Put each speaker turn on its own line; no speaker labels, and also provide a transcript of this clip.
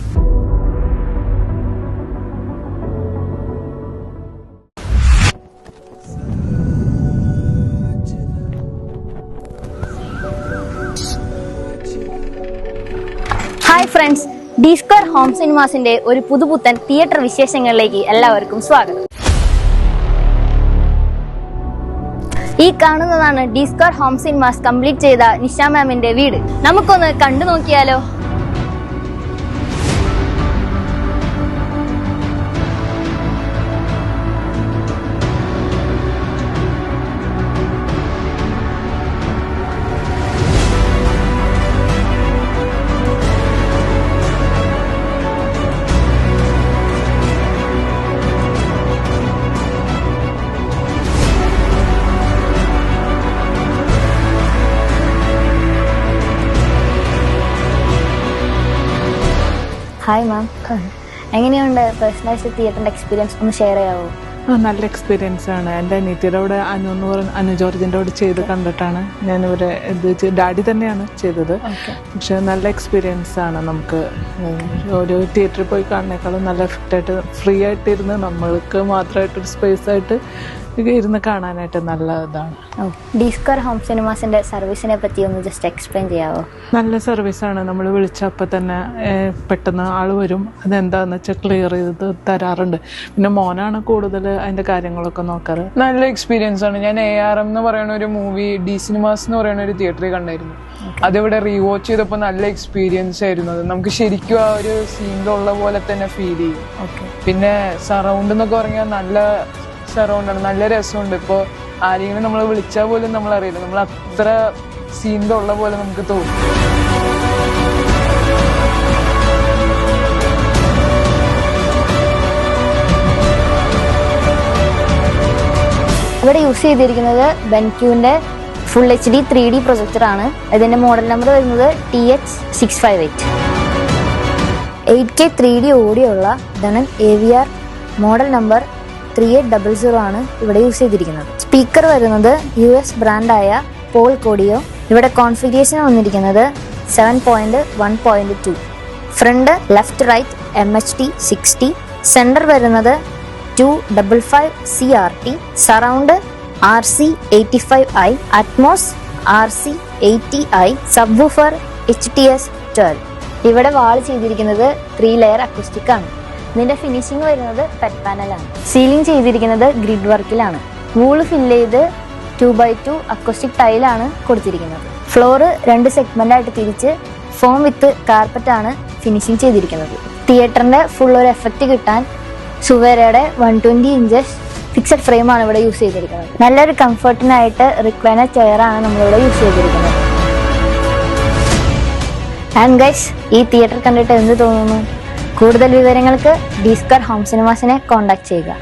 Hi friends, D square home സിനിമാസിന്റെ ഒരു പുതുപുത്തൻ തിയേറ്റർ വിശേഷങ്ങളിലേക്ക് എല്ലാവർക്കും സ്വാഗതം. ഈ കാണുന്നതാണ് D square home cinemas complete ചെയ്ത നിഷ മാമിന്റെ വീട്. നമുക്കൊന്ന് കണ്ടു നോക്കിയാലോ? ഹായ് മാം, എങ്ങനെയുണ്ട് പേഴ്സണലൈസ്ഡ് തിയേറ്ററിന്റെ എക്സ്പീരിയൻസ്? ഒന്ന് ഷെയർ ചെയ്യാവോ?
നല്ല എക്സ്പീരിയൻസ് ആണ്. എൻ്റെ അനിയത്തിയുടെ കൂടെ അനു ജോർജിൻ്റെ കൂടെ ചെയ്ത് കണ്ടിട്ടാണ് ഞാനിവരെ ഡാഡി തന്നെയാണ് ചെയ്തത്. പക്ഷെ നല്ല എക്സ്പീരിയൻസ് ആണ്. നമുക്ക് ഒരു തിയേറ്ററിൽ പോയി കാണുന്നേക്കാളും നല്ല എഫക്റ്റായിട്ട് ഫ്രീ ആയിട്ടിരുന്ന് നമ്മൾക്ക് മാത്രമായിട്ടൊരു സ്പേസ് ആയിട്ട് ഇരുന്ന് കാണാനായിട്ട് നല്ല ഇതാണ്.
ഡി സ്ക്വയർ ഹോം സിനിമാസിന്റെ സർവീസിനെ പറ്റി ഒന്ന് ജസ്റ്റ് എക്സ്പ്ലെയിൻ ചെയ്യാവോ?
നല്ല സർവീസാണ്. നമ്മൾ വിളിച്ചപ്പോൾ തന്നെ പെട്ടെന്ന് ആൾ വരും. അതെന്താണെന്ന് വെച്ചാൽ ക്ലിയർ ചെയ്ത് തരാറുണ്ട്. പിന്നെ മോനാണ് കൂടുതൽ അതിൻ്റെ കാര്യങ്ങളൊക്കെ നോക്കാറ്.
നല്ല എക്സ്പീരിയൻസ് ആണ്. ഞാൻ ARM എന്ന് പറയുന്ന ഒരു മൂവി ഡി സിനിമാസ് എന്ന് പറയുന്ന ഒരു തിയേറ്ററിൽ കണ്ടായിരുന്നു. അതിവിടെ റീവാച്ച് ചെയ്തപ്പോൾ നല്ല എക്സ്പീരിയൻസ് ആയിരുന്നു. അത് നമുക്ക് ശരിക്കും ആ ഒരു സീനിലുള്ള പോലെ തന്നെ ഫീൽ ചെയ്യും. പിന്നെ സറൗണ്ട് എന്നൊക്കെ പറഞ്ഞാൽ നല്ല സറൗണ്ടാണ്, നല്ല രസമുണ്ട്. ഇപ്പോൾ ആരെങ്കിലും നമ്മൾ വിളിച്ചാൽ പോലും നമ്മൾ അറിയില്ല, നമ്മൾ അത്ര സീനിലുള്ള പോലെ നമുക്ക് തോന്നും.
ഇവിടെ യൂസ് ചെയ്തിരിക്കുന്നത് ബെൻക്യൂവിന്റെ ഫുൾ HD 3D പ്രൊജക്ടറാണ്. ഇതിന്റെ മോഡൽ നമ്പർ വരുന്നത് TH658. 8K 3D ഓഡിയോ ഉള്ള ഇതാണ് AVR മോഡൽ നമ്പർ 3800 ആണ് ഇവിടെ യൂസ് ചെയ്തിരിക്കുന്നത്. സ്പീക്കർ വരുന്നത് US ബ്രാൻഡായ പോൾ കോഡിയോ. ഇവിടെ കോൺഫിഗറേഷൻ വന്നിരിക്കുന്നത് 7.1.2. Front left right MHD 60. Centre വരുന്നത് 255 CRT. Surround RC 85i. Atmos RC 80i. Subwoofer HTS 12. ഇവിടെ വാൾ ചെയ്തിരിക്കുന്നത് 3 ലെയർ അക്കൂസ്റ്റിക് ആണ്. ഇതിന്റെ ഫിനിഷിംഗ് വരുന്നത് പെറ്റ് പാനലാണ്. സീലിംഗ് ചെയ്തിരിക്കുന്നത് ഗ്രിഡ് വർക്കിലാണ്. വൂള് ഫില്ല് ചെയ്ത് 2x2 അക്കൂസ്റ്റിക് ടൈലാണ് കൊടുത്തിരിക്കുന്നത്. ഫ്ലോറ് 2 സെഗ്മെന്റ് ആയിട്ട് തിരിച്ച് ഫോം വിത്ത് കാർപ്പറ്റ് ആണ് ഫിനിഷിംഗ് ചെയ്തിരിക്കുന്നത്. തിയേറ്ററിന്റെ ഫുൾ ഒരു എഫക്റ്റ് കിട്ടാൻ സുവേരയുടെ 120 ഇഞ്ചസ് ഫിക്സഡ് ഫ്രെയിം ആണ് ഇവിടെ യൂസ് ചെയ്തിരിക്കുന്നത്. നല്ലൊരു കംഫർട്ടിനായിട്ട് റിക്ലൈനർ ചെയർ ആണ് നമ്മളിവിടെ യൂസ് ചെയ്തിരിക്കുന്നത്. ആൻഡ് ഗൈസ്, ഈ തിയേറ്റർ കണ്ടിട്ട് എന്ത് തോന്നുന്നു? കൂടുതൽ വിവരങ്ങൾക്ക് ഡി സ്ക്വയർ ഹോം സിനിമാസിനെ കോൺടാക്ട് ചെയ്യുക.